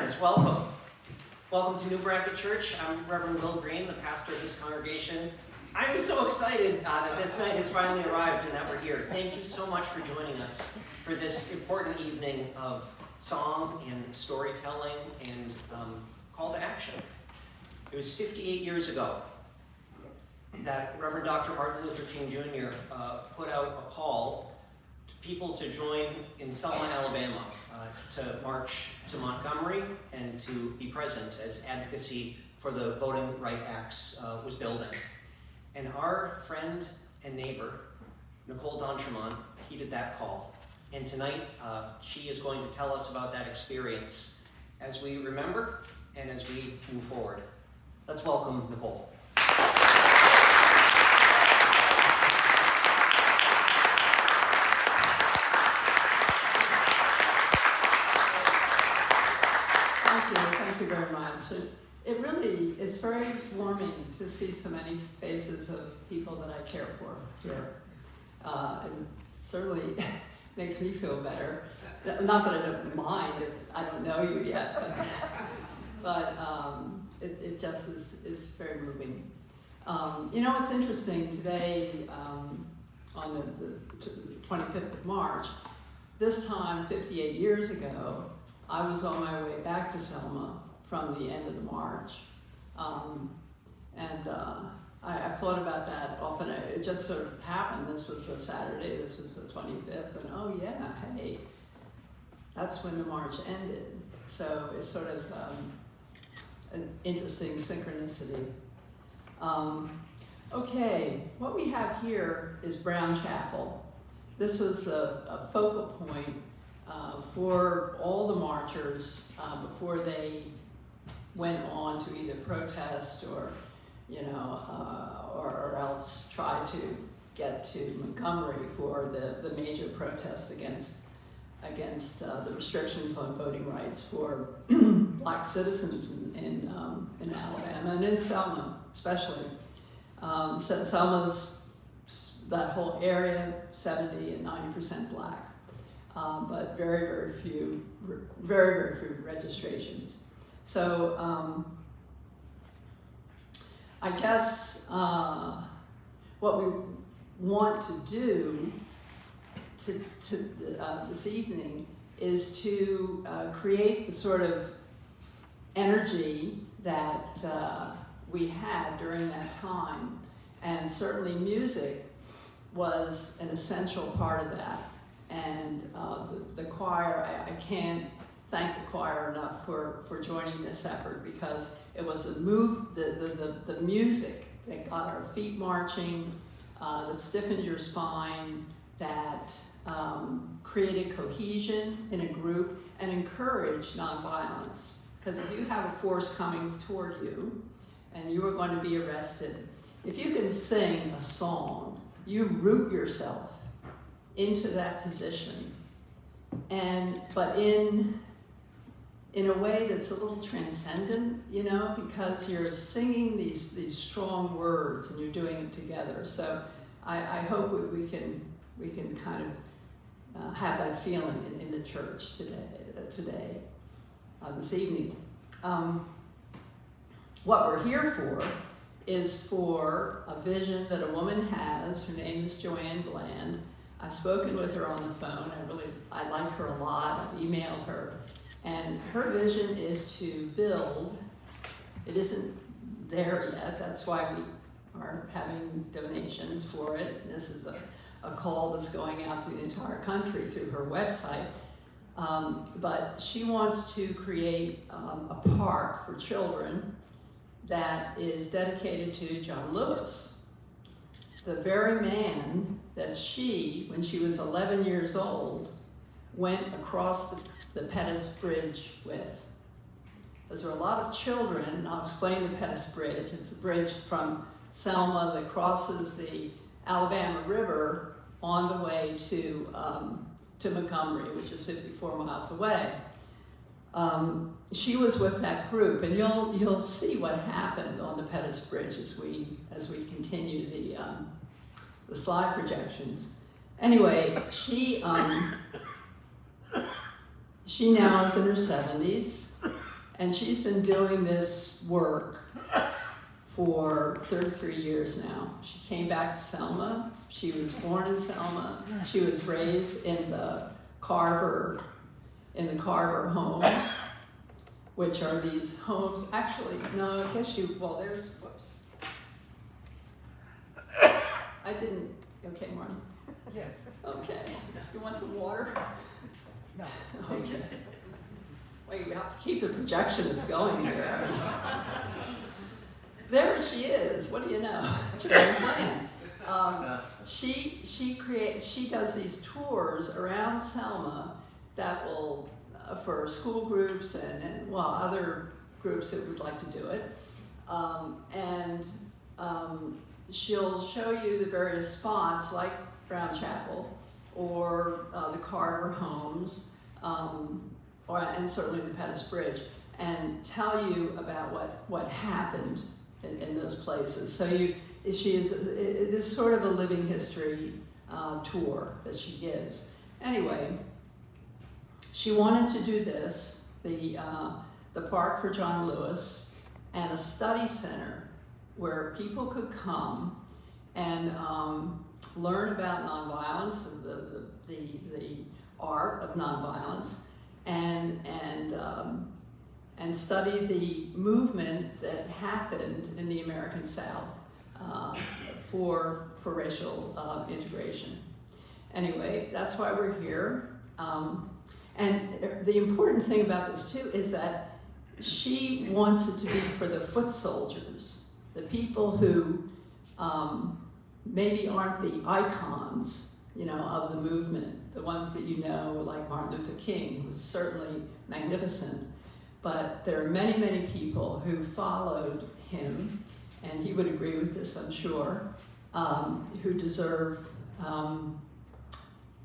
Friends, welcome. Welcome to New Brackett Church. I'm Reverend Will Green, the pastor of this congregation. I am so excited that this night has finally arrived and that we're here. Thank you so much for joining us for this important evening of song and storytelling and call to action. It was 58 years ago that Reverend Dr. Martin Luther King Jr. Put out a call to people to join in Selma, Alabama, to march to Montgomery and to be present as advocacy for the Voting Rights Acts was building. And our friend and neighbor, Nicole heeded that call. And tonight, she is going to tell us about that experience as we remember and as we move forward. Let's welcome Nicole. Thank you very much. It really is very warming to see so many faces of people that I care for here. It certainly makes me feel better. Not that I don't mind if I don't know you yet, but it just is very moving. You know, it's interesting today, on the 25th of March, this time 58 years ago, I was on my way back to Selma from the end of the march. I've thought about that often. It just sort of happened. This was a Saturday, this was the 25th, and oh yeah, hey, that's when the march ended. So it's sort of an interesting synchronicity. Okay, what we have here is Brown Chapel. This was a focal point for all the marchers before they went on to either protest or, or else try to get to Montgomery for the major protest against the restrictions on voting rights for black citizens in Alabama and in Selma especially. Selma's, that whole area, 70 and 90% black. But very few registrations. So I guess what we want to do this evening is to create the sort of energy that we had during that time, and certainly music was an essential part of that. And the choir, I can't thank the choir enough for joining this effort, because it was the music that got our feet marching, that stiffened your spine, that created cohesion in a group and encouraged nonviolence. Because if you have a force coming toward you and you are going to be arrested, if you can sing a song, you root yourself into that position, but in a way that's a little transcendent, because you're singing these strong words and you're doing it together. So I hope we can kind of have that feeling in the church today, this evening. What we're here for is for a vision that a woman has. Her name is Joanne Bland. I've spoken with her on the phone. I like her a lot. I've emailed her. And her vision is to build, it isn't there yet, that's why we are having donations for it. This is a call that's going out to the entire country through her website. But she wants to create a park for children that is dedicated to John Lewis, the very man that she, when she was 11 years old, went across the Pettus Bridge with. Because there are a lot of children, and I'll explain the Pettus Bridge. It's a bridge from Selma that crosses the Alabama River on the way to Montgomery, which is 54 miles away. She was with that group, and you'll see what happened on the Pettus Bridge as we continue the slide projections. Anyway, she now is in her 70s, And she's been doing this work for 33 years now. She came back to Selma. She was born in Selma. She was raised in the Carver homes, which are these homes, actually, no, I guess well, there's, whoops. I didn't, okay, Marty? Yes. Okay, you want some water? No. Okay. Well, you have to keep the projectionist going here. There she is, what do you know? It's your own plan. She does these tours around Selma that will, for school groups and other groups that would like to do it. She'll show you the various spots like Brown Chapel or the Carver homes, and certainly the Pettus Bridge, and tell you about what happened in those places. So it is sort of a living history tour that she gives. Anyway, she wanted to do this, the Park for John Lewis, and a study center where people could come and learn about nonviolence, the art of nonviolence, and study the movement that happened in the American South for racial integration. Anyway, that's why we're here. And the important thing about this too is that she wants it to be for the foot soldiers, the people who maybe aren't the icons, of the movement, the ones that like Martin Luther King, who was certainly magnificent. But there are many, many people who followed him, and he would agree with this, I'm sure, who deserve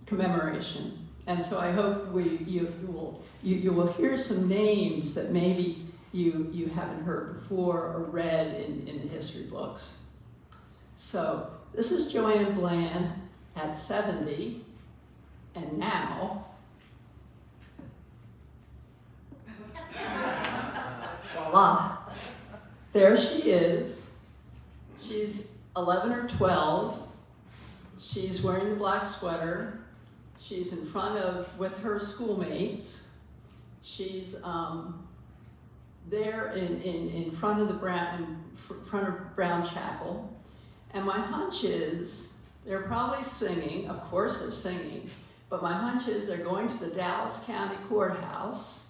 commemoration. And so I hope you will hear some names that maybe you haven't heard before or read in the history books. So this is Joanne Bland at 70, and now, voila, there she is. She's 11 or 12. She's wearing the black sweater. She's in front with her schoolmates. She's there in front of Brown Chapel. And my hunch is they're probably singing, of course they're singing, but my hunch is they're going to the Dallas County Courthouse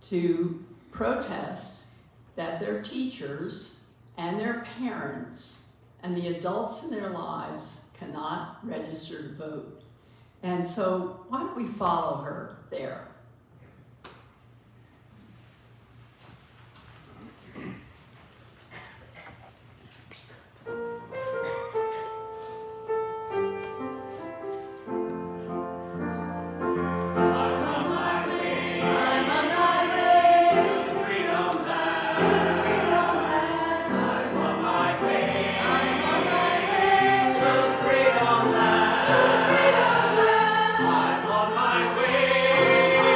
to protest that their teachers and their parents and the adults in their lives cannot register to vote. And so why don't we follow her there? I'm on my way.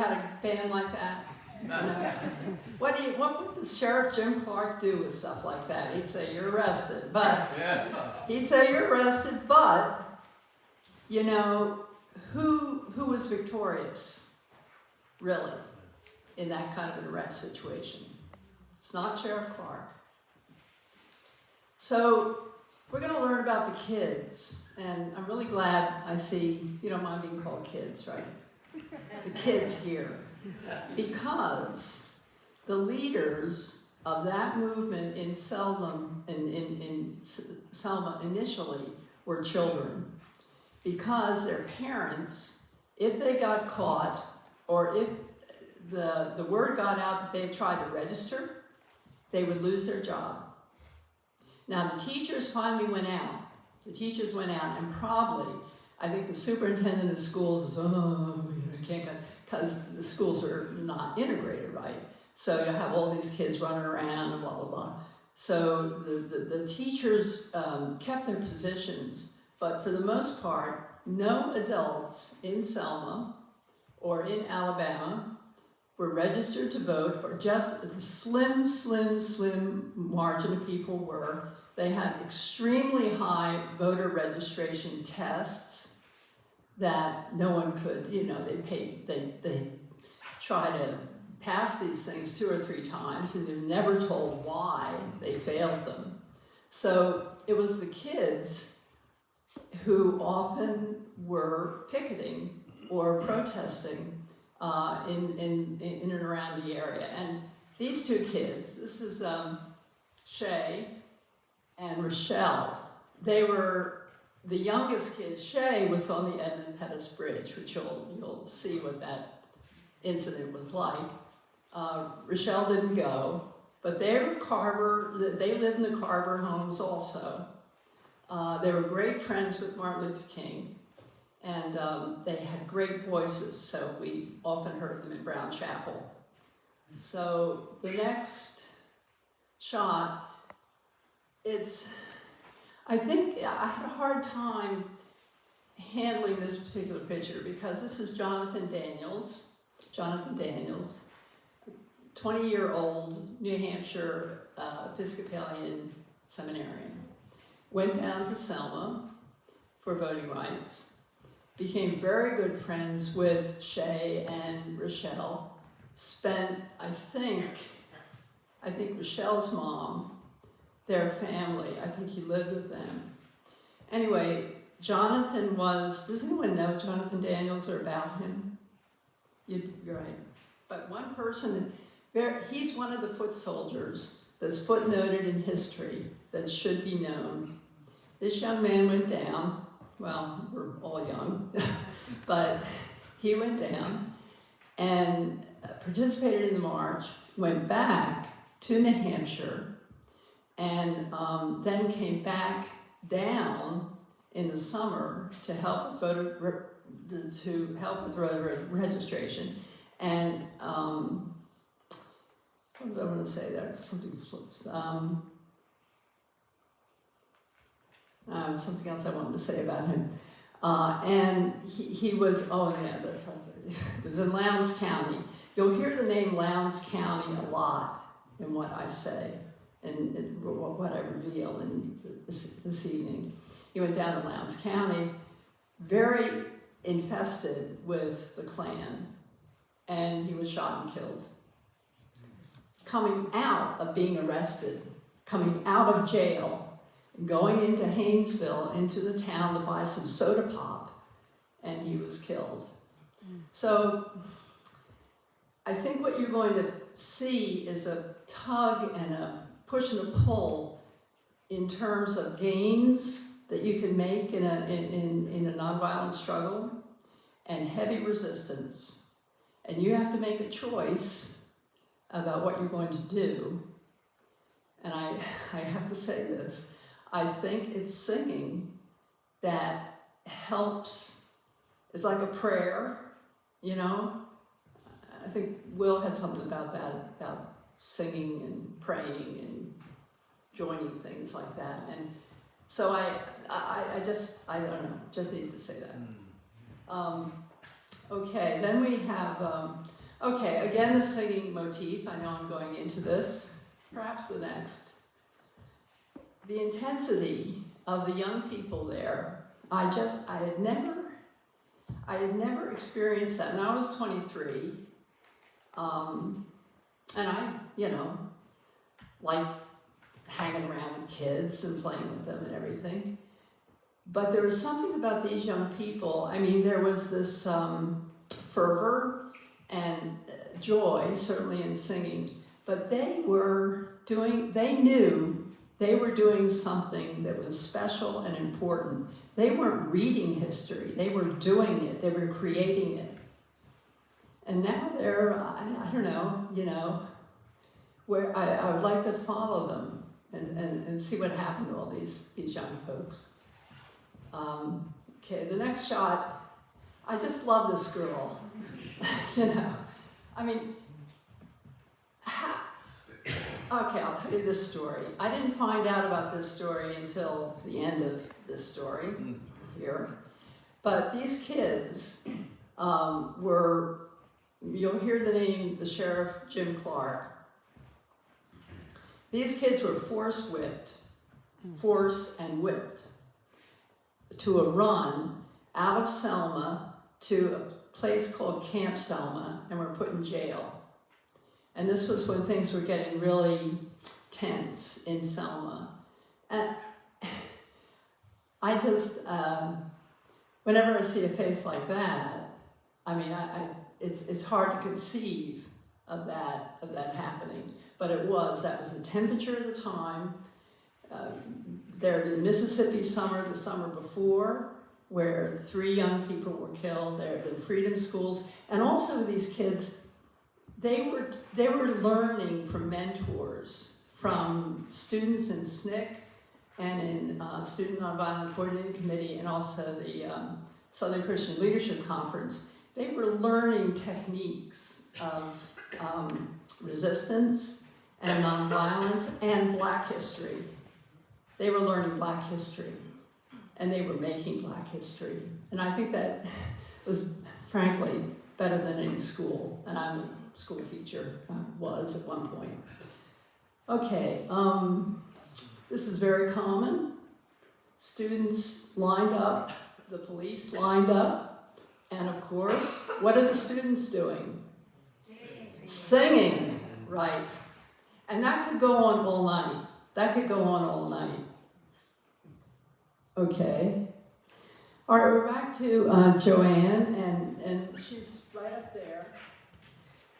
had a band like that? You know? What would the Sheriff Jim Clark do with stuff like that? He'd say, you're arrested, but, he'd say, you're arrested, but, you know, who was victorious, really, in that kind of an arrest situation? It's not Sheriff Clark. So, we're going to learn about the kids, and I'm really glad I see, you don't mind being called kids, right? The kids here. Because the leaders of that movement in Selma initially were children. Because their parents, if they got caught, or if the word got out that they had tried to register, they would lose their job. Now the teachers finally went out. The teachers went out, and probably, I think the superintendent of schools was, I can't go, because the schools are not integrated, right? So you have all these kids running around and blah, blah, blah. So the teachers kept their positions, but for the most part, no adults in Selma or in Alabama were registered to vote, or just a slim margin of people were. They had extremely high voter registration tests that no one could, you know, they try to pass these things 2 or 3 times, and they're never told why they failed them. So it was the kids who often were picketing or protesting in and around the area. And these 2 kids, this is Shay and Rochelle, they were the youngest kids. Shay was on the Edmund Pettus Bridge, which you'll see what that incident was like. Rochelle didn't go, but they lived in the Carver homes also. They were great friends with Martin Luther King, and they had great voices, so we often heard them in Brown Chapel. So the next shot, I think I had a hard time handling this particular picture because this is Jonathan Daniels, 20-year-old New Hampshire Episcopalian seminarian. Went down to Selma for voting rights, became very good friends with Shay and Rochelle, spent, I think Rochelle's mom, their family, I think he lived with them. Anyway, Jonathan does anyone know Jonathan Daniels or about him? You're right. But one person, he's one of the foot soldiers that's footnoted in history that should be known. This young man went down, well, we're all young, but he went down and participated in the march, went back to New Hampshire, and then came back down in the summer to help with voter registration. And what was I want to say there? Something flips. Something else I wanted to say about him. And he was, it was in Lowndes County. You'll hear the name Lowndes County a lot in what I say and what I reveal this evening. He went down to Lowndes County, very infested with the Klan, and he was shot and killed. Coming out of being arrested, coming out of jail, going into Haynesville, into the town to buy some soda pop, and he was killed. So I think what you're going to see is a tug and a push and a pull in terms of gains that you can make in a nonviolent struggle, and heavy resistance. And you have to make a choice about what you're going to do. And I have to say this, I think it's singing that helps. It's like a prayer, you know? I think Will had something about that, about singing and praying and joining things like that. And so I don't know, just need to say that. Okay, then we have Okay, again, the singing motif. I know I'm going into this, perhaps the next. The intensity of the young people there, I had never experienced that. And I was 23, and I, like hanging around with kids and playing with them and everything. But there was something about these young people. I mean, there was this fervor and joy, certainly in singing, but they knew they were doing something that was special and important. They weren't reading history, they were doing it, they were creating it. And now they're, I don't know, where I would like to follow them and see what happened to all these young folks. Okay, the next shot, I just love this girl. I mean, okay, I'll tell you this story. I didn't find out about this story until the end of this story here. But these kids you'll hear the name, the Sheriff Jim Clark. These kids were force and whipped to a run out of Selma to a place called Camp Selma, and were put in jail. And this was when things were getting really tense in Selma. And I just, whenever I see a face like that, I mean, it's hard to conceive of that happening. But that was the temperature of the time. There had been Mississippi summer the summer before, where 3 young people were killed. There had been freedom schools, and also these kids, they were learning from mentors, from students in SNCC and in Student Nonviolent Coordinating Committee, and also the Southern Christian Leadership Conference. They were learning techniques of resistance and nonviolence and Black history. They were learning Black history, and they were making Black history. And I think that was, frankly, better than any school. And I'm a school teacher, was at one point. Okay, this is very common. Students lined up, the police lined up, and of course, what are the students doing? Singing, right. And that could go on all night. That could go on all night. Okay. All right, we're back to Joanne, and she's right up there.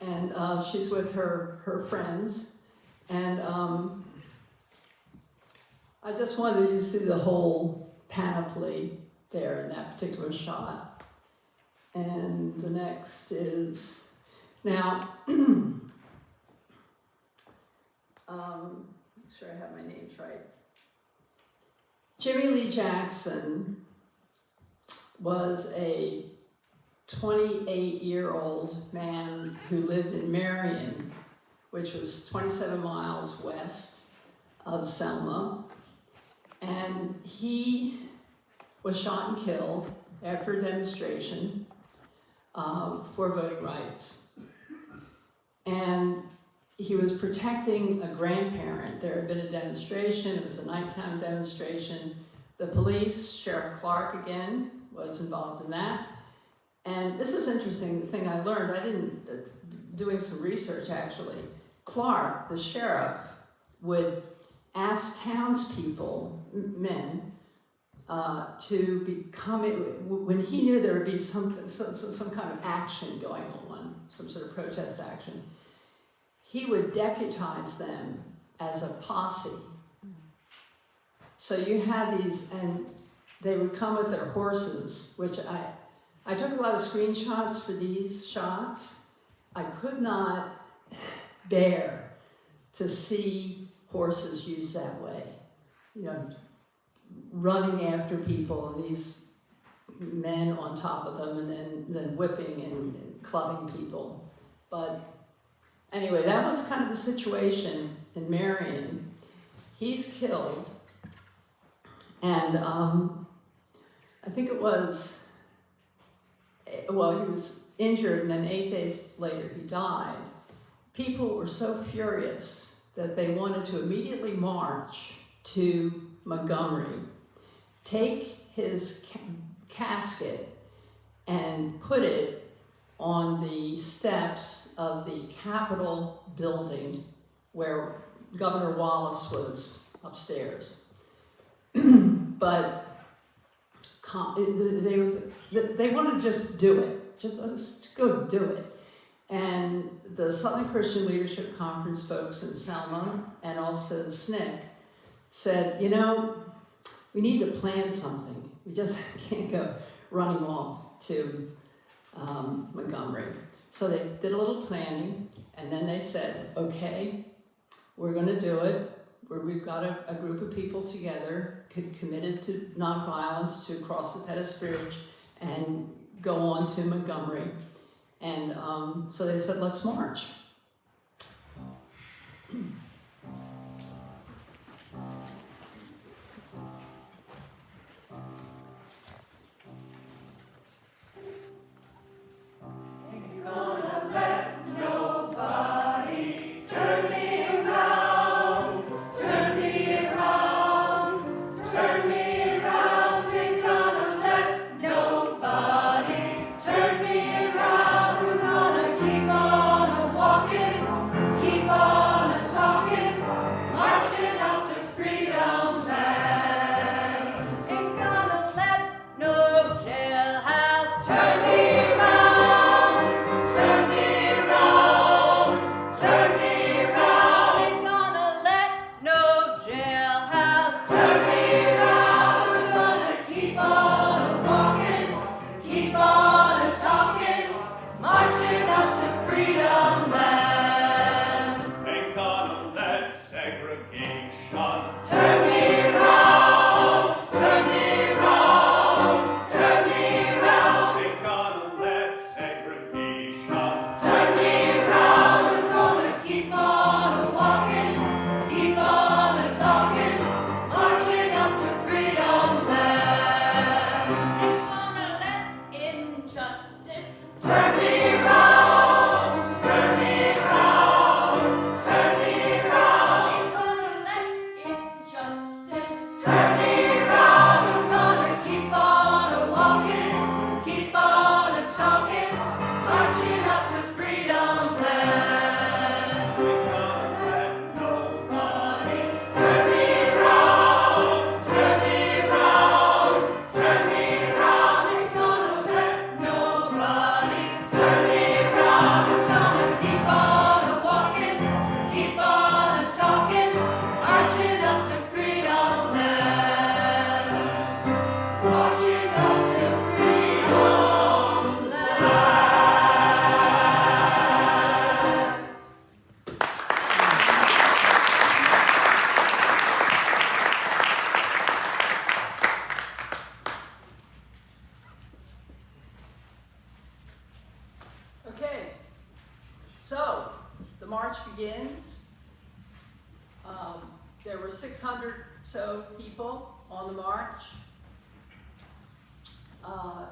And she's with her friends. And I just wanted you to see the whole panoply there in that particular shot. And the next is, now, make sure I have my names right. Jimmy Lee Jackson was a 28-year-old man who lived in Marion, which was 27 miles west of Selma. And he was shot and killed after a demonstration for voting rights. And he was protecting a grandparent. There had been a demonstration, it was a nighttime demonstration. The police, Sheriff Clark again, was involved in that. And this is interesting, the thing I learned, doing some research actually. Clark, the sheriff, would ask townspeople, men, to become, when he knew there would be some kind of action going on, some sort of protest action, he would deputize them as a posse. So you had these, and they would come with their horses, which I took a lot of screenshots for these shots. I could not bear to see horses used that way, running after people, and these men on top of them, and then whipping and clubbing people. But anyway, that was kind of the situation in Marion. He's killed, and I think it was well, he was injured, and then 8 days later he died. People were so furious that they wanted to immediately march to Montgomery, take his casket and put it on the steps of the Capitol building where Governor Wallace was upstairs. But they wanted to just do it. Just let's go do it. And the Southern Christian Leadership Conference folks in Selma and also the SNCC said, you know, we need to plan something. We just can't go running off to Montgomery. So they did a little planning, and then they said, okay, we're going to do it. We've got a group of people together committed to nonviolence to cross the Pettus Bridge and go on to Montgomery. And so they said, let's march. So, the march begins. There were 600 so people on the march. I'll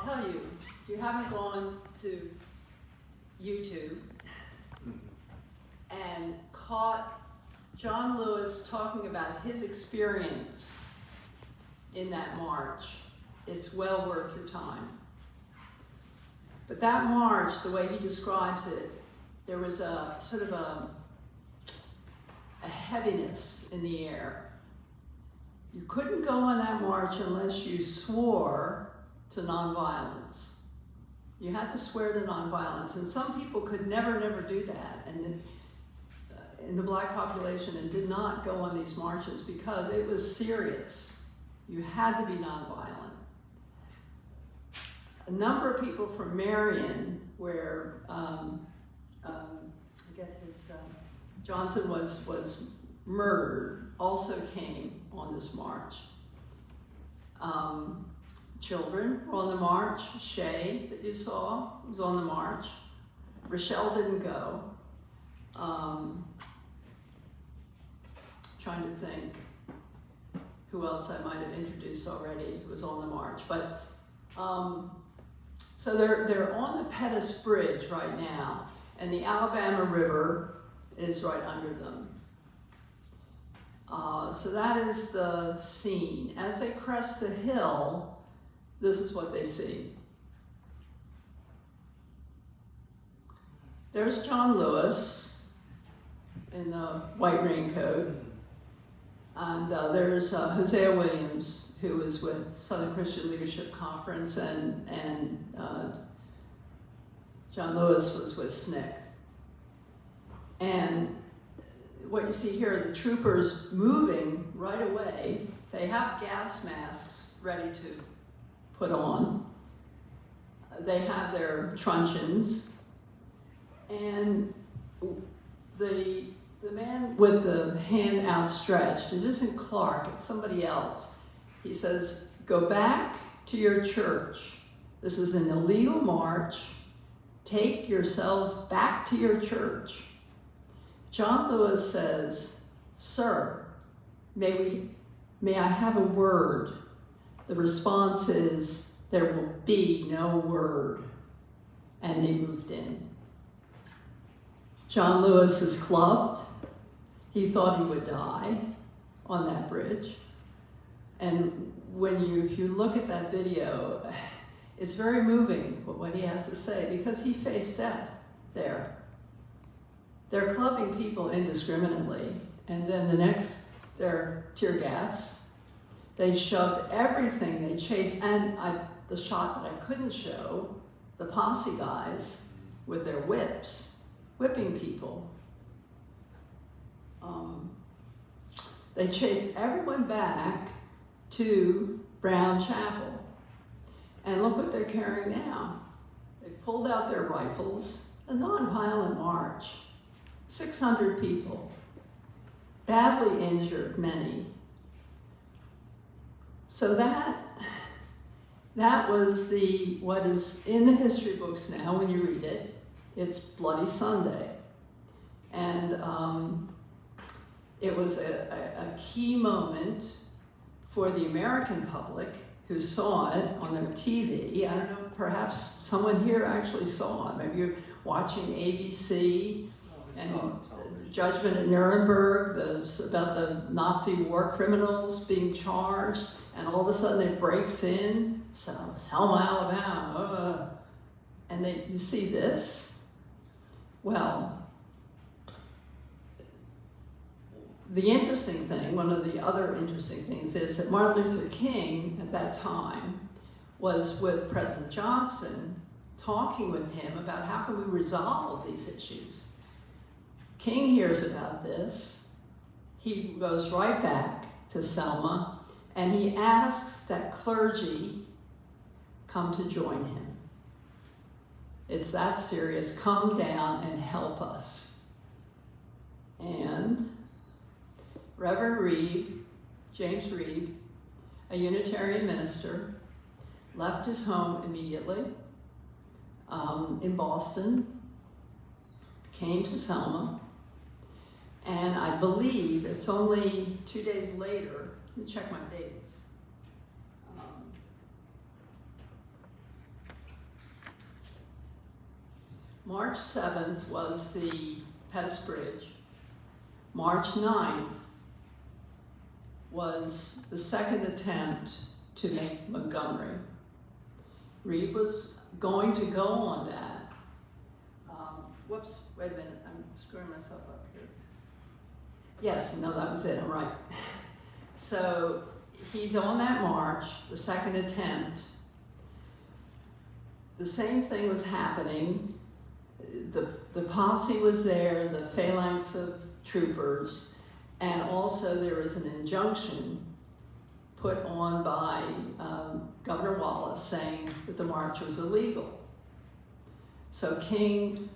tell you, if you haven't gone to YouTube and caught John Lewis talking about his experience in that march, it's well worth your time. But that march, the way he describes it, there was a sort of a heaviness in the air. You couldn't go on that march unless you swore to nonviolence. You had to swear to nonviolence, and some people could never do that, and in the black population, and did not go on these marches because it was serious. You had to be nonviolent. A number of people from Marion, where Johnson was murdered, also came on this march. Children were on the march. Shay, that you saw, was on the march. Rochelle didn't go. Trying to think who else I might have introduced already who was on the march. But So they're on the Pettus Bridge right now, and the Alabama River is right under them. So that is the scene. As they crest the hill, this is what they see. There's John Lewis in the white raincoat, and there's Hosea Williams, who was with Southern Christian Leadership Conference, and John Lewis was with SNCC. And what you see here are the troopers moving right away. They have gas masks ready to put on. They have their truncheons. And the man with the hand outstretched, it isn't Clark, it's somebody else. He says, go back to your church. This is an illegal march. Take yourselves back to your church. John Lewis says, sir, may I have a word? The response is, there will be no word. And they moved in. John Lewis is clubbed. He thought he would die on that bridge. And if you look at that video, it's very moving what he has to say, because he faced death there. They're clubbing people indiscriminately, and then they're tear gas. They shoved everything, they chased, and the shot that I couldn't show, the posse guys with their whips, whipping people. They chased everyone back to Brown Chapel. And look what they're carrying now. They pulled out their rifles, a nonviolent march, 600 people, badly injured, many. So that was what is in the history books now when you read it. It's Bloody Sunday. And it was a key moment for the American public who saw it on their TV. I don't know, perhaps someone here actually saw it. Maybe you're watching ABC and Judgment at Nuremberg, about the Nazi war criminals being charged, and all of a sudden it breaks in, Selma, Alabama, and you see this. Well, the interesting thing, one of the other interesting things, is that Martin Luther King at that time was with President Johnson, talking with him about how can we resolve these issues. King hears about this. He goes right back to Selma, and he asks that clergy come to join him. It's that serious. Come down and help us. And Reverend Reed, James Reed, a Unitarian minister, left his home immediately in Boston, came to Selma, and I believe it's only 2 days later, let me check my dates. March 7th was the Pettus Bridge. March 9th was the second attempt to make Montgomery. Reed was going to go on that. Whoops, wait a minute, I'm screwing myself up here. Yes, no, that was it, I'm right. So he's on that march, the second attempt. The same thing was happening. The posse was there, the phalanx of troopers, and also there was an injunction put on by Governor Wallace saying that the march was illegal. So King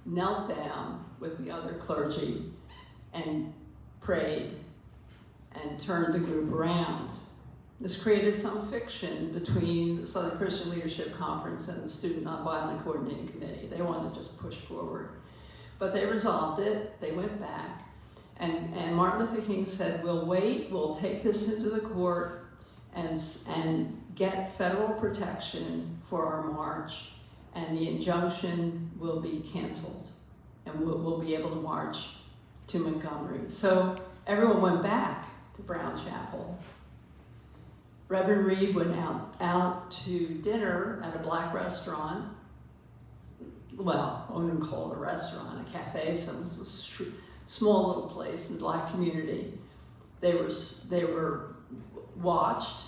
knelt down with the other clergy and prayed and turned the group around. This created some friction between the Southern Christian Leadership Conference and the Student Nonviolent Coordinating Committee. They wanted to just push forward. But they resolved it, they went back, and Martin Luther King said, we'll wait, we'll take this into the court and get federal protection for our march, and the injunction will be canceled, and we'll be able to march to Montgomery. So everyone went back to Brown Chapel. Reverend Reed went out to dinner at a black restaurant. Well, I wouldn't call it a restaurant, a cafe. So it was a small little place in the black community. They were watched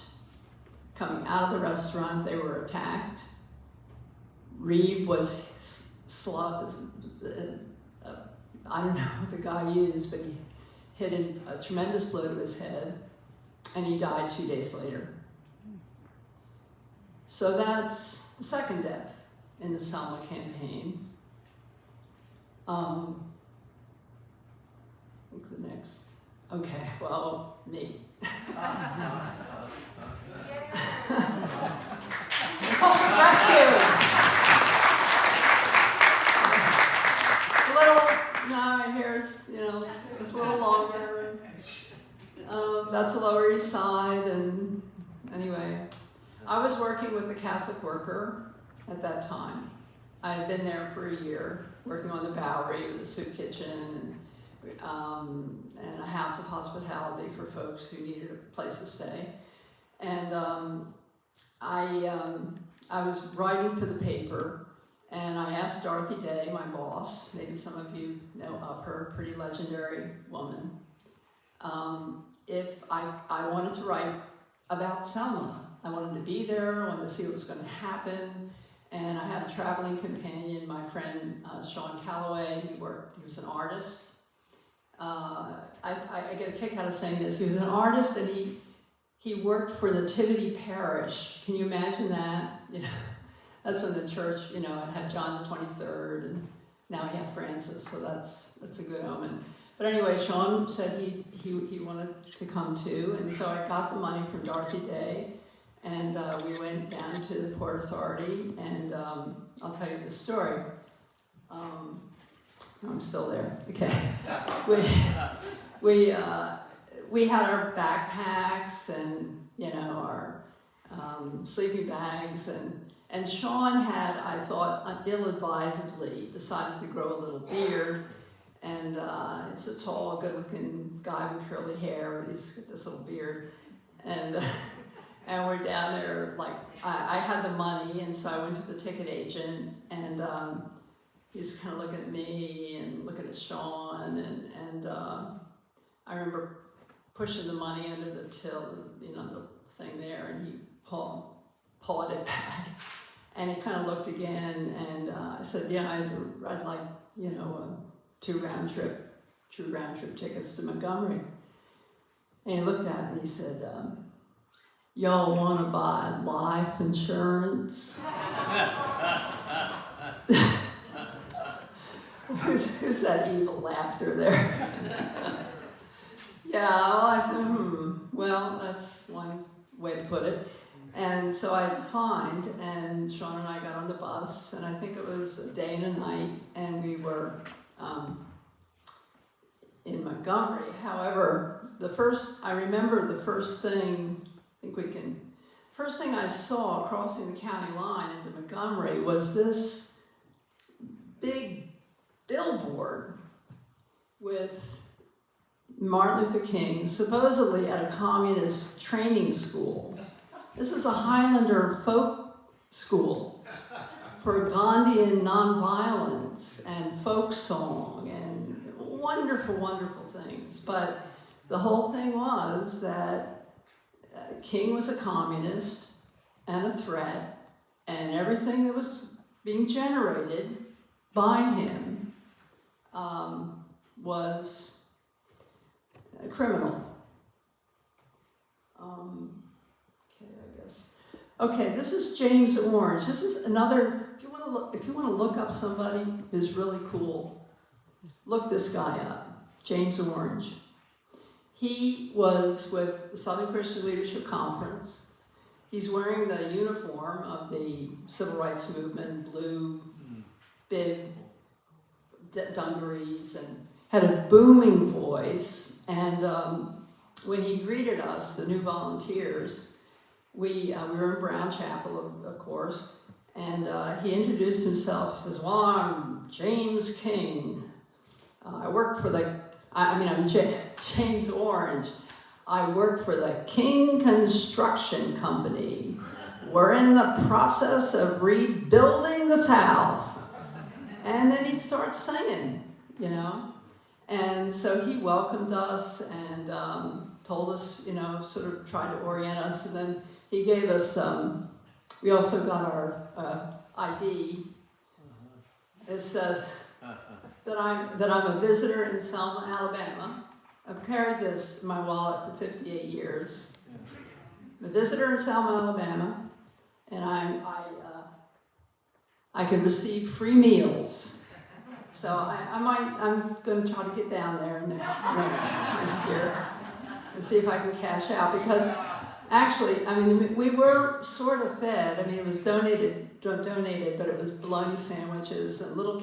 coming out of the restaurant. They were attacked. Reed was I don't know what the guy used, but he hit a tremendous blow to his head, and he died 2 days later. So that's the second death in the Selma campaign. I think the next, okay, well, me. Rescue! It's a little, no, my hair's, it's a little longer. That's the Lower East Side, and anyway, I was working with the Catholic Worker at that time. I had been there for a year, working on the Bowery with a soup kitchen and a house of hospitality for folks who needed a place to stay. And I was writing for the paper, and I asked Dorothy Day, my boss, maybe some of you know of her, pretty legendary woman, if I wanted to write about Selma. I wanted to be there, I wanted to see what was going to happen, and I had a traveling companion, my friend Sean Calloway. He was an artist. I get a kick out of saying this. He was an artist, and he worked for the Nativity Parish. Can you imagine that? That's when the church, it had John the 23rd, and now we have Francis, so that's a good omen. But anyway, Sean said he wanted to come too, and so I got the money from Dorothy Day, and we went down to the Port Authority, and I'll tell you the story. I'm still there. Okay. We had our backpacks and our sleeping bags, and Sean had, I thought, ill-advisedly decided to grow a little beard, and he's a tall, good-looking guy with curly hair, but he's got this little beard, and we're down there, like, I had the money, and so I went to the ticket agent, and he's kind of looking at me and looking at Sean, and I remember pushing the money under the till, the thing there, and he pawed it back, and he kind of looked again, and I said, yeah, I'd like, two round trip tickets to Montgomery. And he looked at me and he said, y'all want to buy life insurance? Who's that evil laughter there? Yeah, well, I said, well, that's one way to put it. And so I declined, and Sean and I got on the bus, and I think it was a day and a night, and we were in Montgomery. However, I remember the first thing I saw crossing the county line into Montgomery was this big billboard with Martin Luther King, supposedly at a communist training school. This is a Highlander folk school for Gandhian nonviolence and folk song and wonderful, wonderful things. But the whole thing was that King was a communist and a threat, and everything that was being generated by him was criminal. Okay, this is James Orange. This is another, if you want to look up somebody who's really cool, look this guy up, James Orange. He was with the Southern Christian Leadership Conference. He's wearing the uniform of the Civil Rights Movement, blue, big dungarees, and had a booming voice. And when he greeted us, the new volunteers, we were in Brown Chapel, of course, and he introduced himself. He says, "Well, I'm James King. I work for I'm James Orange. I work for the King Construction Company. We're in the process of rebuilding the South." And then he'd start singing, you know. And so he welcomed us and told us, you know, sort of tried to orient us. And then he gave us, we also got our ID. It says that I'm a visitor in Selma, Alabama. I've carried this in my wallet for 58 years. I'm a visitor in Selma, Alabama, and I can receive free meals. So I'm going to try to get down there next year and see if I can cash out, because actually, I mean, we were sort of fed. I mean, it was donated, but it was bologna sandwiches and little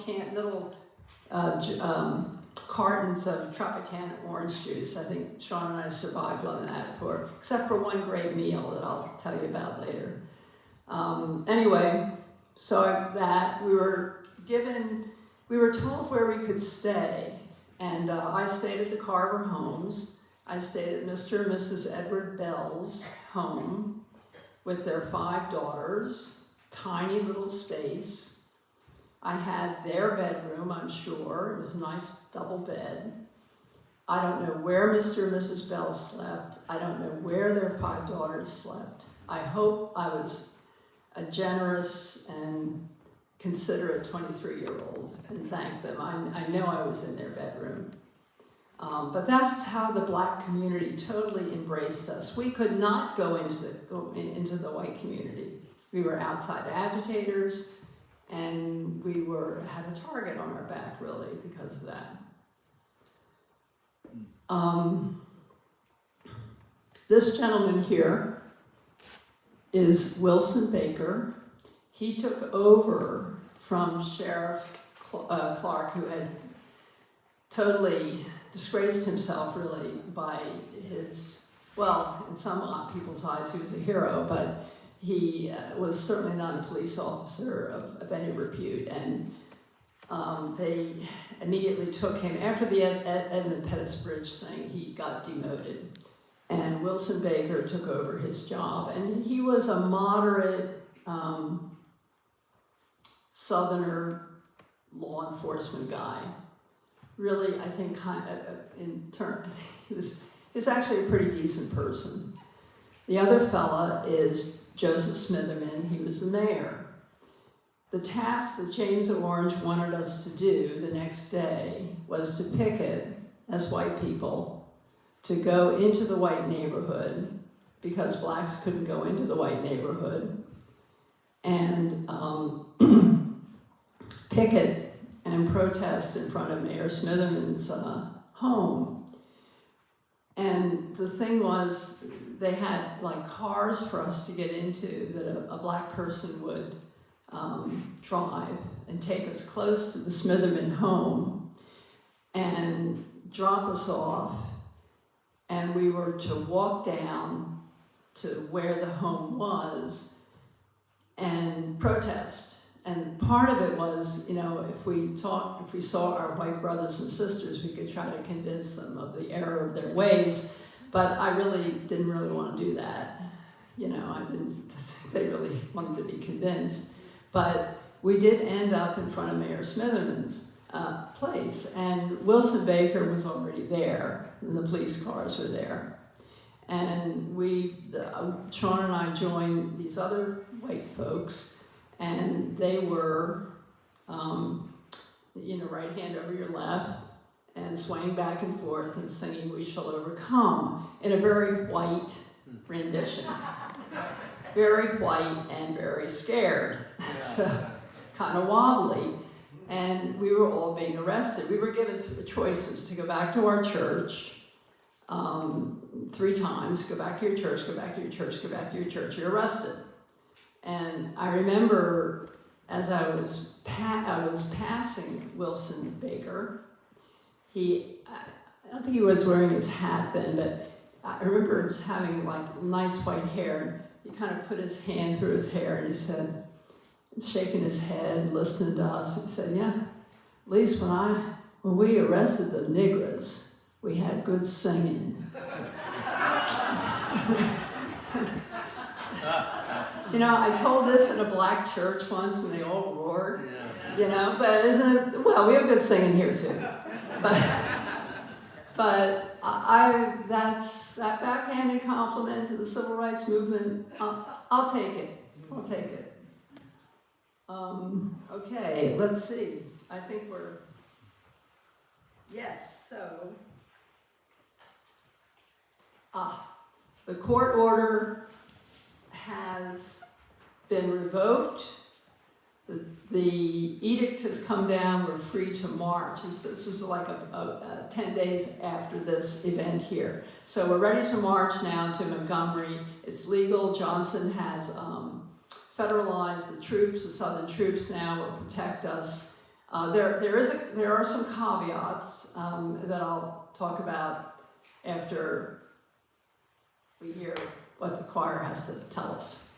cartons of Tropicana orange juice. I think Sean and I survived on that except for one great meal that I'll tell you about later. Anyway, so we were told where we could stay, and I stayed at the Carver Homes. I stayed at Mr. and Mrs. Edward Bell's home with their 5 daughters, tiny little space. I had their bedroom, I'm sure. It was a nice double bed. I don't know where Mr. and Mrs. Bell slept. I don't know where their 5 daughters slept. I hope I was a generous and considerate 23-year-old and thank them. I know I was in their bedroom. But that's how the Black community totally embraced us. We could not go into the white community. We were outside agitators, and we had a target on our back, really, because of that. This gentleman here is Wilson Baker. He took over from Sheriff Clark, who had totally disgraced himself, really, by his, well, in some people's eyes, he was a hero, but he was certainly not a police officer of any repute, and they immediately took him. After the Edmund Pettus Bridge thing, he got demoted, and Wilson Baker took over his job, and he was a moderate Southerner law enforcement guy. Really, I think he was actually a pretty decent person. The other fella is Joseph Smitherman. He was the mayor. The task that James Orange wanted us to do the next day was to picket, as white people, to go into the white neighborhood, because blacks couldn't go into the white neighborhood, and picket and protest in front of Mayor Smitherman's home. And the thing was, they had like cars for us to get into that a black person would drive and take us close to the Smitherman home and drop us off, and we were to walk down to where the home was and protest. And part of it was, you know, if we saw our white brothers and sisters, we could try to convince them of the error of their ways. But I didn't really want to do that. You know, I didn't think they really wanted to be convinced. But we did end up in front of Mayor Smitherman's place, and Wilson Baker was already there, and the police cars were there. And Sean and I joined these other white folks, and they were, right hand over your left, and swaying back and forth and singing "We Shall Overcome" in a very white rendition. Very white and very scared, so kind of wobbly. And we were all being arrested. We were given choices to go back to our church 3 times, go back to your church, go back to your church, go back to your church, you're arrested. And I remember as I was passing Wilson Baker, I don't think he was wearing his hat then, but I remember just having like nice white hair. he kind of put his hand through his hair and he said, shaking his head, listening to us, he said, yeah, at least when we arrested the niggers, we had good singing. You know, I told this in a black church once and they all roared, you know, but isn't it, well, we have good singing here too. But that's that backhanded compliment to the civil rights movement. I'll take it. I'll take it. Okay, let's see. I think yes, so. The court order has been revoked. The edict has come down. We're free to march. This is like 10 days after this event here. So we're ready to march now to Montgomery. It's legal. Johnson has federalized the troops. The Southern troops now will protect us. There are some caveats that I'll talk about after we hear what the choir has to tell us.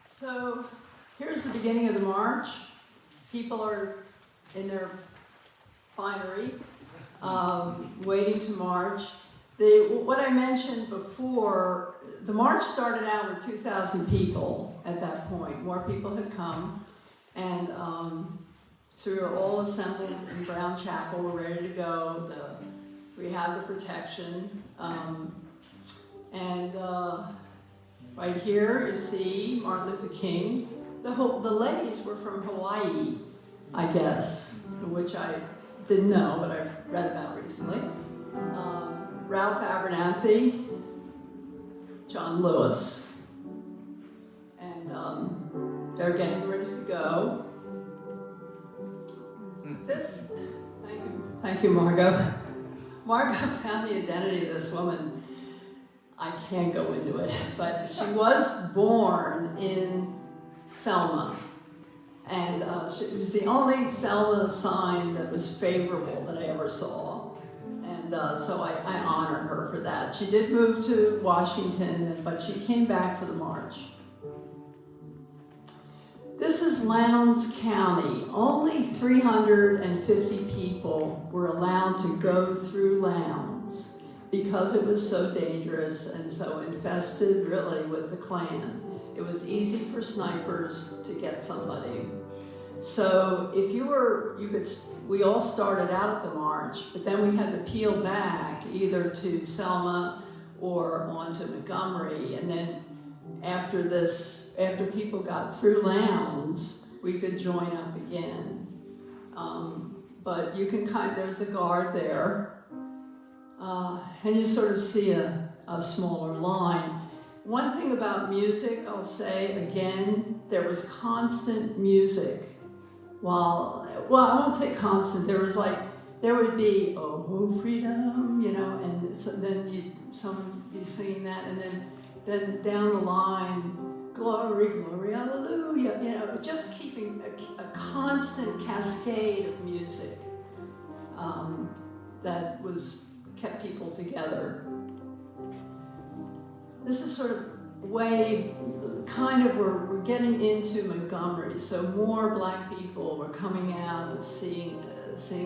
So here's the beginning of the march. People are in their finery, waiting to march. What I mentioned before, the march started out with 2,000 people at that point. More people had come, and so we were all assembled in Brown Chapel. We're ready to go. We have the protection, right here you see Martin Luther King. The ladies were from Hawaii, I guess, which I didn't know, but I've read about recently. Ralph Abernathy, John Lewis, and they're getting ready to go. Thank you, Margot. Margot found the identity of this woman. I can't go into it, but she was born in Selma, and she was the only Selma sign that was favorable that I ever saw. And And so I honor her for that. She did move to Washington, but she came back for the march. This is Lowndes County. Only 350 people were allowed to go through Lowndes because it was so dangerous and so infested really with the Klan. It was easy for snipers to get somebody. So if we all started out at the march, but then we had to peel back either to Selma or on to Montgomery, and then after people got through Lowndes, we could join up again. But you can there's a guard there, and you sort of see a smaller line. One thing about music, I'll say again, there was constant music. Well, I won't say constant. There would be "Oh Freedom," and so then someone would be singing that, and then down the line, "Glory, glory, hallelujah," just keeping a constant cascade of music that kept people together. This is sort of we're getting into Montgomery, so more Black people were coming out to seeing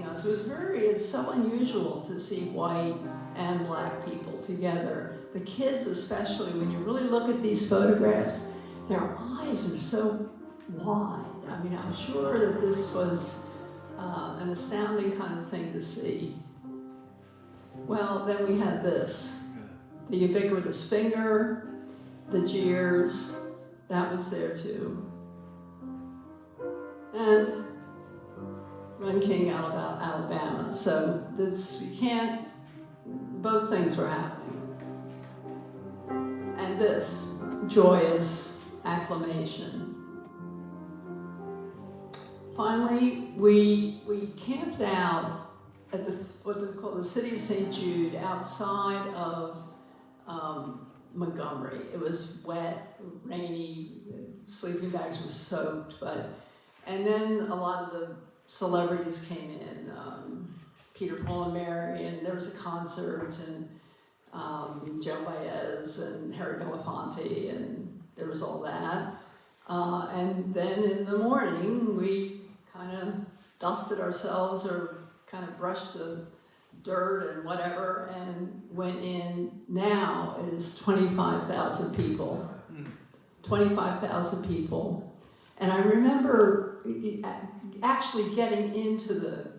us. It's so unusual to see white and Black people together. The kids especially, when you really look at these photographs, their eyes are so wide. I mean, I'm sure that this was an astounding kind of thing to see. Well, then we had this, the ubiquitous finger, the jeers, that was there too. And Run King out of Alabama. So both things were happening. And this joyous acclamation. Finally, we camped out at what they call the city of St. Jude, outside of Montgomery. It was wet, rainy, sleeping bags were soaked, and then a lot of the celebrities came in, Peter, Paul, and Mary, and there was a concert, and Joan Baez and Harry Belafonte, and there was all that. And then in the morning, we kind of dusted ourselves or kind of brushed the dirt and whatever, and went in. Now it is 25,000 people. 25,000 people. And I remember actually getting into the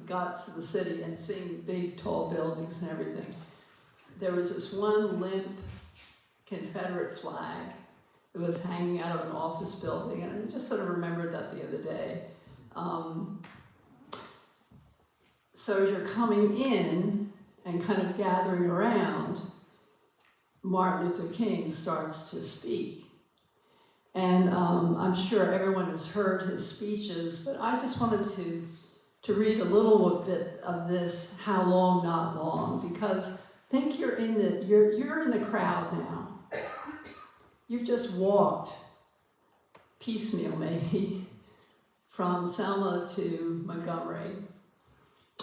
guts of the city and seeing big, tall buildings and everything. There was this one limp Confederate flag that was hanging out of an office building, and I just sort of remembered that the other day. So as you're coming in and kind of gathering around, Martin Luther King starts to speak. And I'm sure everyone has heard his speeches, but I just wanted to read a little bit of this, How Long, Not Long, because think you're in the crowd now. You've just walked, piecemeal maybe, from Selma to Montgomery.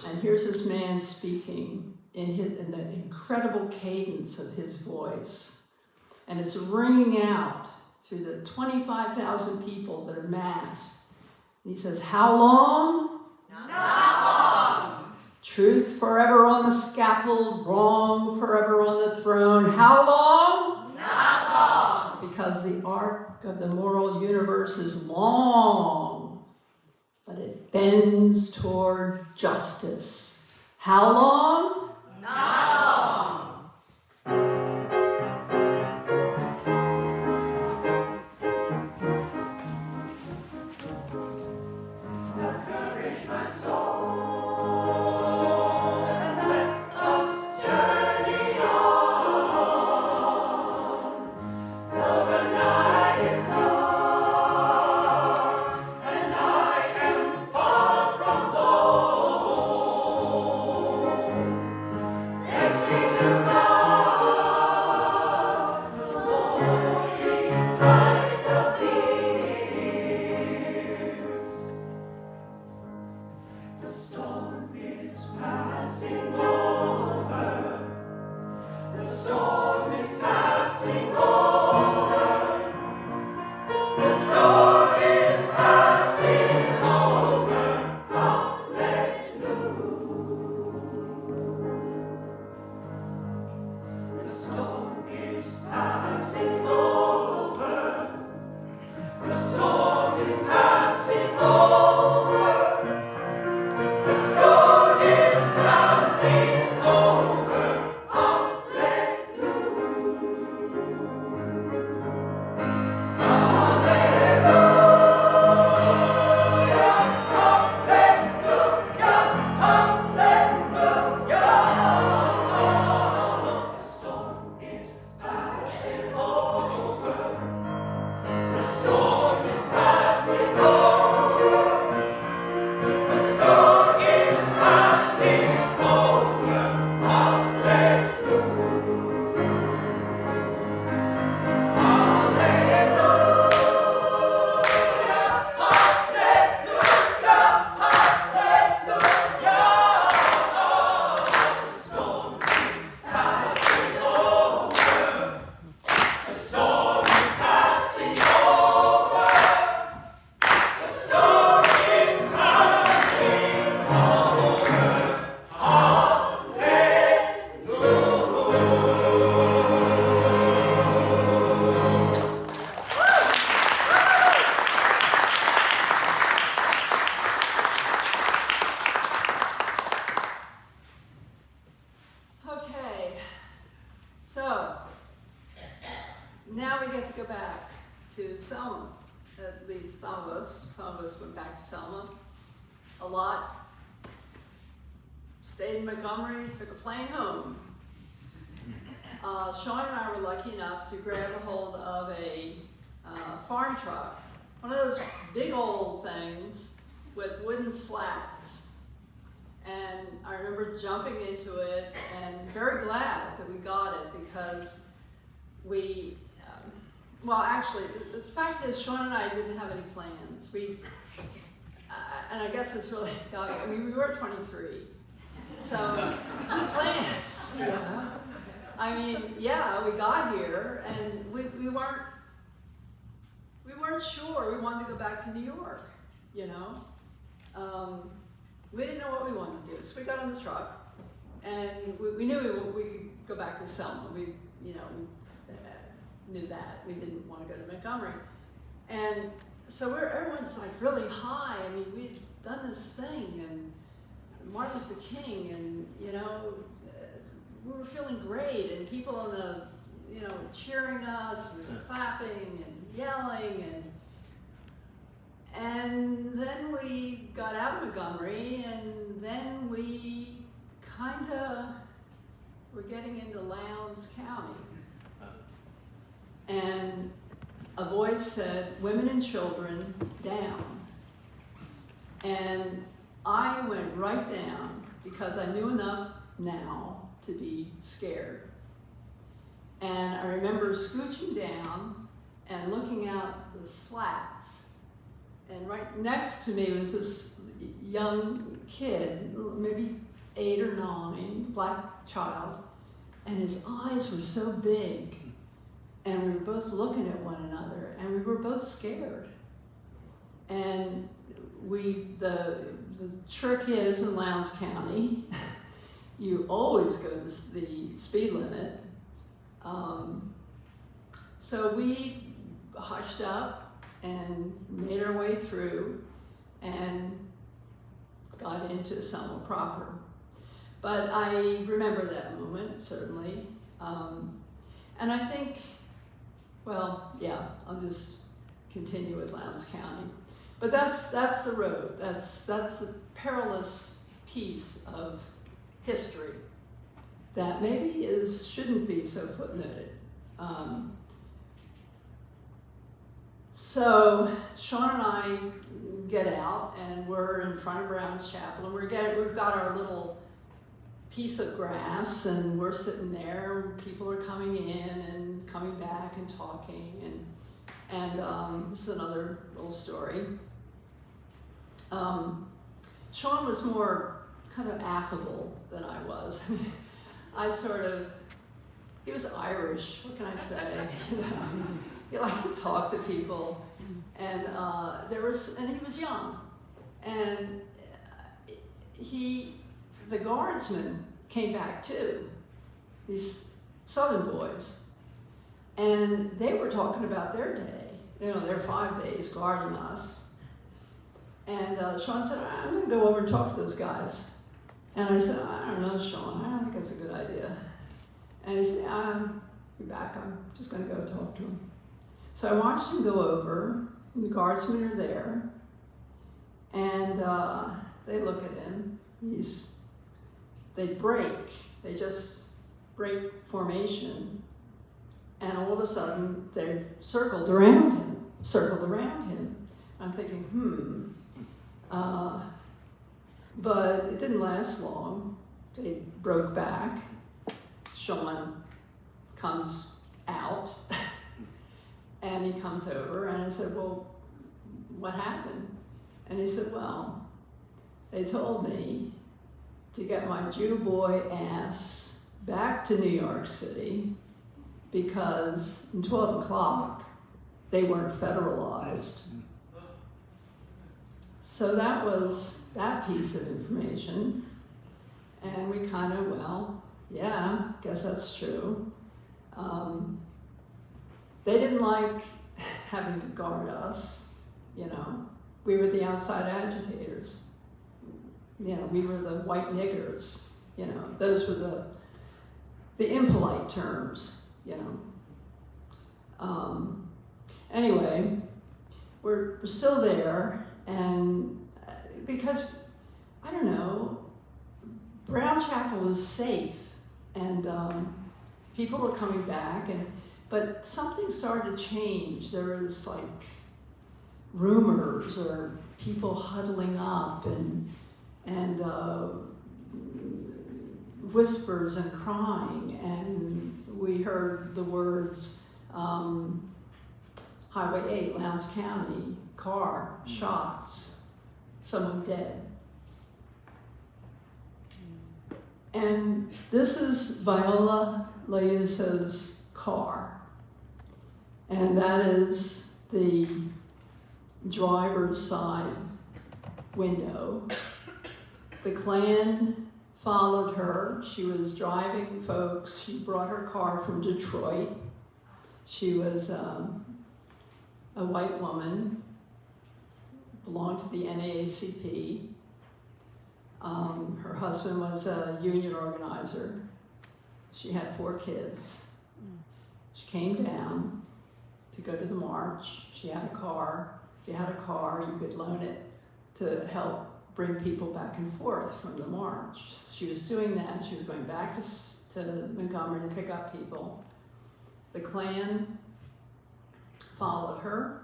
And here's this man speaking in the incredible cadence of his voice. And it's ringing out through the 25,000 people that are massed. And he says, how long? Not long. Truth forever on the scaffold, wrong forever on the throne. How long? Not long. Because the arc of the moral universe is long, but it bends toward justice. How long? Not long. Encourage my soul, and let us journey on. Though the night is dark, and I am far from home, thanks be to God, the morning light appears. The storm is passing over. Selma. At least some of us. Some of us went back to Selma a lot. Stayed in Montgomery, took a plane home. Sean and I were lucky enough to grab a hold of a farm truck, one of those big old things with wooden slats. And I remember jumping into it and very glad that we got it because we, well actually, the fact is Sean and I didn't have any plans. And I guess it's really, I mean, we were 23. So, no plans, you know? I mean, yeah, we got here and we weren't sure we wanted to go back to New York, you know? We didn't know what we wanted to do, so we got on the truck and we knew we could go back to Selma. We knew that. We didn't want to go to Montgomery. And so everyone's like really high. I mean, we'd done this thing and Martin Luther King, and you know, we were feeling great, and people on the, you know, cheering us, we were clapping and yelling, and then we got out of Montgomery, and then we kind of were getting into Lowndes County, and a voice said, "Women and children down," and I went right down because I knew enough now to be scared. And I remember scooching down and looking out the slats. And right next to me was this young kid, maybe 8 or 9, black child, and his eyes were so big. And we were both looking at one another, and we were both scared. And the trick is in Lowndes County, you always go the speed limit. So we hushed up and made our way through and got into Selma proper. But I remember that moment, certainly. And I think, well, yeah, I'll just continue with Lowndes County. But that's the road. That's the perilous piece of history that maybe shouldn't be so footnoted. So Sean and I get out, and we're in front of Brown's Chapel, and we've got our little piece of grass, and we're sitting there. People are coming in and coming back and talking, and this is another little story. Sean was more kind of affable than I was. He was Irish, what can I say? He liked to talk to people, and he was young, and the guardsmen came back too, these Southern boys, and they were talking about their day, their 5 days guarding us. And Sean said, "I'm going to go over and talk to those guys." And I said, "I don't know, Sean, I don't think that's a good idea." And he said, "Be back, I'm just going to go talk to him." So I watched him go over, and the guardsmen are there, and they look at him. They just break formation, and all of a sudden they circled around him. I'm thinking, but it didn't last long. They broke back. Sean comes out, and he comes over, and I said, "Well, what happened?" And he said, "Well, they told me to get my Jew boy ass back to New York City because in 12 o'clock they weren't federalized." So that was that piece of information. And we kind of, well, yeah, guess that's true. They didn't like having to guard us, We were the outside agitators. We were the white niggers, Those were the impolite terms, Anyway, we're still there, and because, I don't know, Brown Chapel was safe, and people were coming back, but something started to change. There was like rumors or people huddling up and whispers and crying, and we heard the words Highway 8, Lowndes County, car, shots, someone dead. And this is Viola Liuzzo's car, and that is the driver's side window. The Klan followed her. She was driving folks. She brought her car from Detroit. She was a white woman, belonged to the NAACP. Her husband was a union organizer. She had 4 kids. She came down to go to the march. She had a car. If you had a car, you could loan it to help bring people back and forth from the march. She was doing that. She was going back to Montgomery to pick up people. The Klan followed her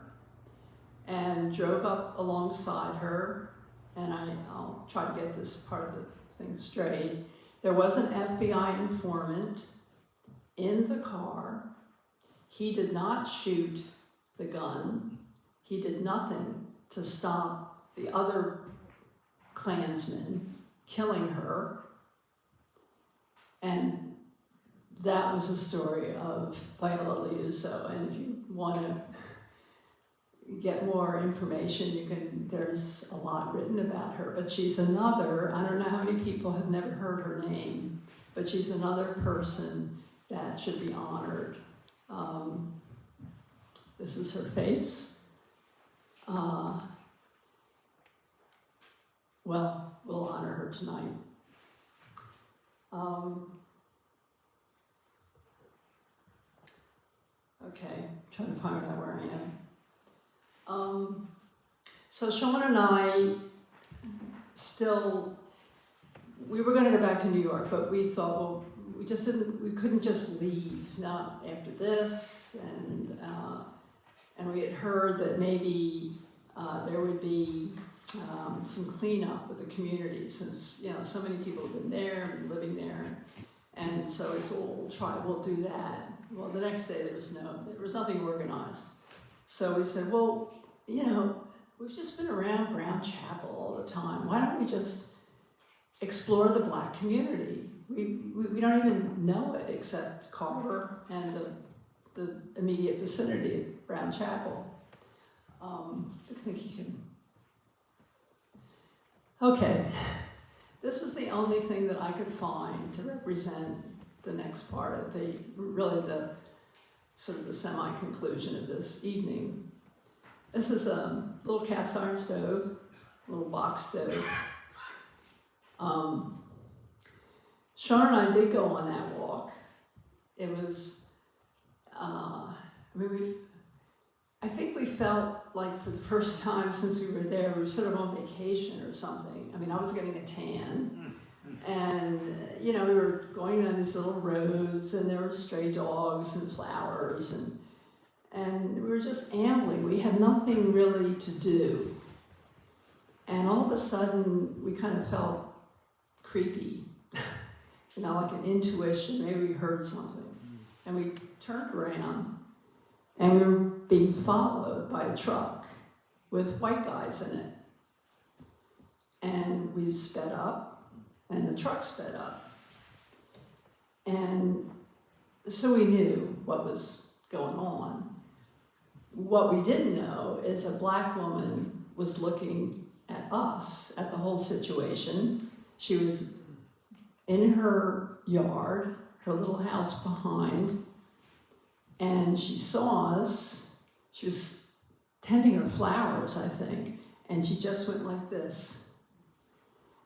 and drove up alongside her, and I'll try to get this part of the thing straight. There was an FBI informant in the car. He did not shoot the gun. He did nothing to stop the other Klansmen killing her. And that was the story of Viola Liuzzo. And if you want to get more information, there's a lot written about her. But she's another, I don't know how many people have never heard her name, but she's another person that should be honored. This is her face. Well, we'll honor her tonight. Okay, trying to find out where I am. So Sean and I we were going to go back to New York, but we thought, well, we couldn't just leave, not after this, and we had heard that maybe there would be some cleanup with the community, since so many people have been there and living there, and so we thought, we'll do that. Well, the next day there was nothing organized, so we said, well, we've just been around Brown Chapel all the time. Why don't we just explore the Black community? We don't even know it except Carver and the immediate vicinity of Brown Chapel. I think he can. Okay, this was the only thing that I could find to represent the next part of the sort of the semi-conclusion of this evening. This is a little cast iron stove, a little box stove. Sean and I did go on that walk. It was, I think we felt like for the first time since we were there, we were sort of on vacation or something. I was getting a tan, and we were going down these little roads, and there were stray dogs and flowers, and we were just ambling. We had nothing really to do. And all of a sudden, we kind of felt creepy, like an intuition. Maybe we heard something. And we turned around, and we were being followed by a truck with white guys in it. And we sped up, and the truck sped up. And so we knew what was going on. What we didn't know is a Black woman was looking at us, at the whole situation. She was in her yard, her little house behind, and she saw us. She was tending her flowers, I think, and she just went like this.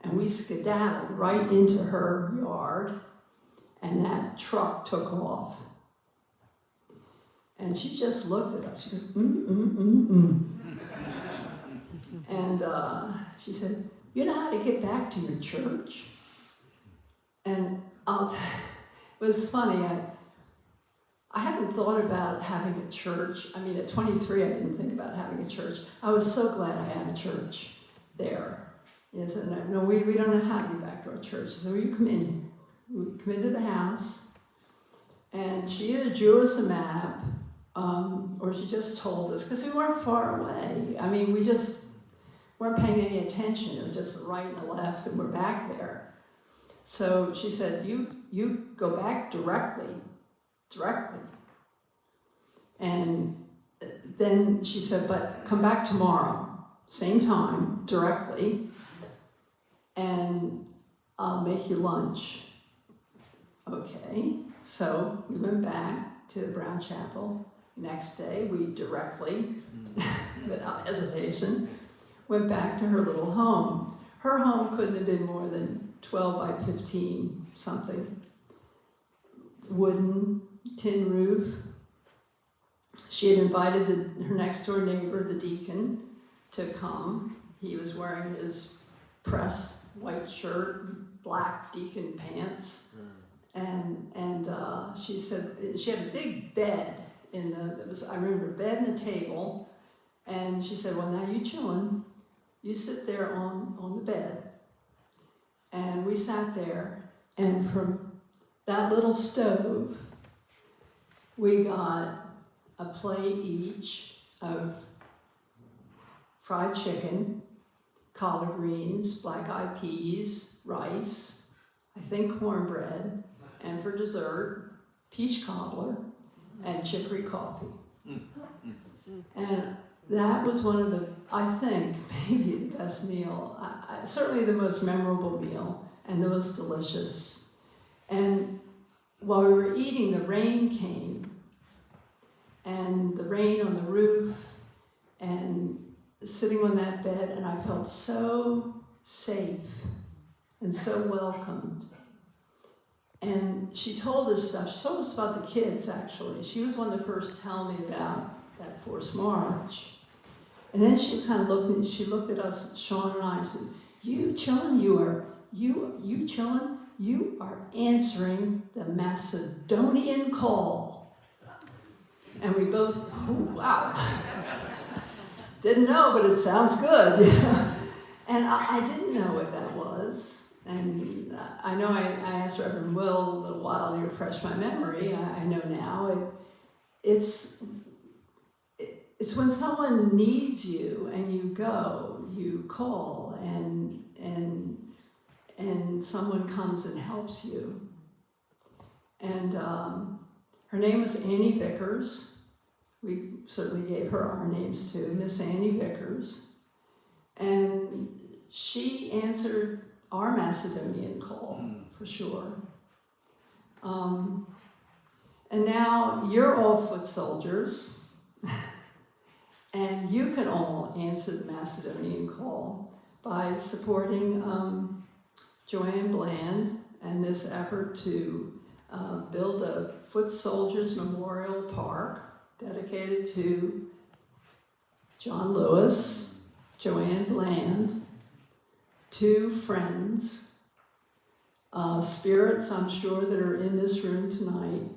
And we skedaddled right into her yard, and that truck took off. And she just looked at us. She goes, mm. And she said, you know how to get back to your church? And I'll tell you, it was funny. I haven't thought about having a church. I mean, at 23, I didn't think about having a church. I was so glad I had a church there. Yes, and no, we don't know how to get back to our church. So you come in. We come into the house, and she either drew us a map, or she just told us, because we weren't far away. I mean, we just weren't paying any attention. It was just the right and the left, and we're back there. So she said, you go back directly. And then she said, but come back tomorrow, same time, directly, and I'll make you lunch. Okay, so we went back to Brown Chapel. Next day, we directly, without hesitation, went back to her little home. Her home couldn't have been more than 12 by 15 something. Wooden, tin roof. She had invited her next door neighbor, the deacon, to come. He was wearing his pressed white shirt, black deacon pants. And she said, she had a big bed I remember a bed and a table. And she said, well, now you chillin'. You sit there on the bed. And we sat there, and from that little stove, we got a plate each of fried chicken, collard greens, black-eyed peas, rice, I think cornbread, and for dessert, peach cobbler and chicory coffee. And that was one of the, I think, maybe the best meal, certainly the most memorable meal, and the most delicious. And while we were eating, the rain came, and the rain on the roof, and sitting on that bed, and I felt so safe and so welcomed. And she told us stuff. She told us about the kids, actually. She was one of the first to tell me about that forced march. And then she kind of looked at us, Sean and I, and said, you Chillin, you are answering the Macedonian call. And we both, oh, wow. Didn't know, but it sounds good. And I didn't know what that was. And I know I asked Reverend Will a little while to refresh my memory. I know now. It's when someone needs you and you go, you call, and someone comes and helps you. And her name was Annie Vickers. We certainly gave her our names too, Miss Annie Vickers. And she answered our Macedonian call, for sure. And now you're all foot soldiers, and you can all answer the Macedonian call by supporting Joanne Bland and this effort to build a Foot Soldiers Memorial Park dedicated to John Lewis, Joanne Bland, two friends, spirits I'm sure that are in this room tonight.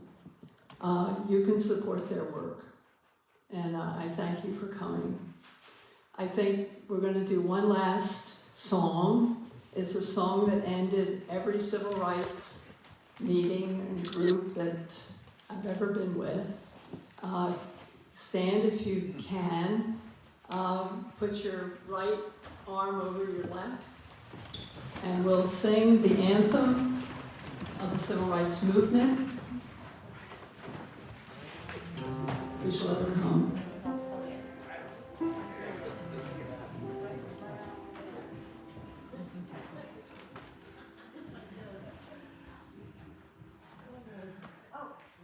You can support their work. And I thank you for coming. I think we're going to do one last song. It's a song that ended every civil rights meeting and group that I've ever been with. Stand if you can. Put your right arm over your left. And we'll sing the anthem of the civil rights movement. We shall overcome.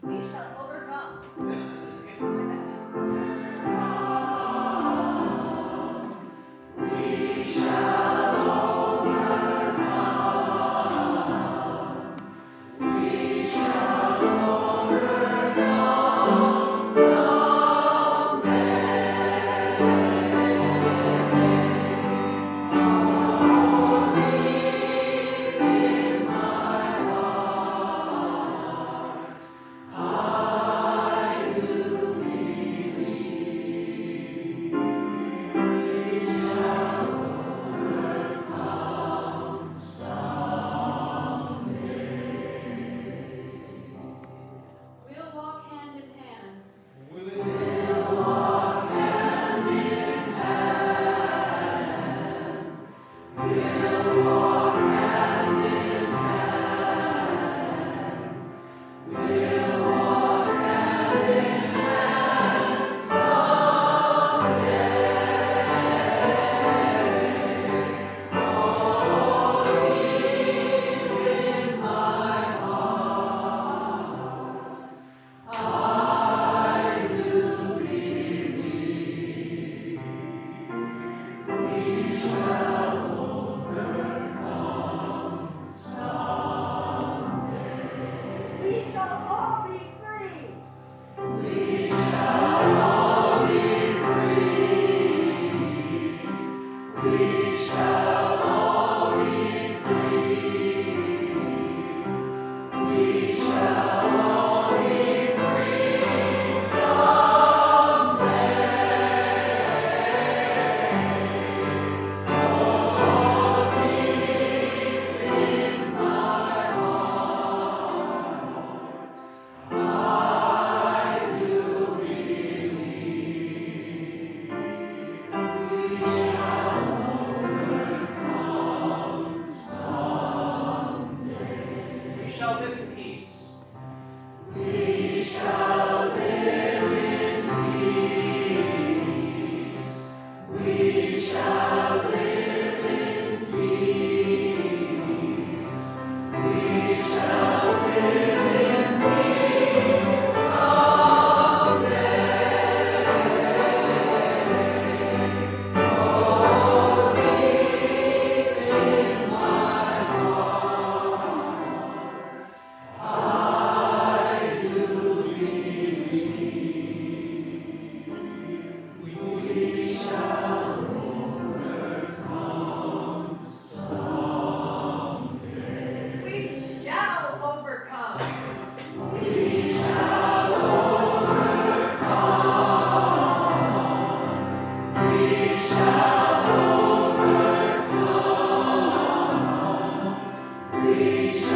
We shall overcome. So shall live in peace. We shall live in peace. We shall live in peace. We shall live in peace someday. Oh, deep in my heart, I do believe we shall overcome someday. We shall overcome. We shall overcome. We shall overcome. We shall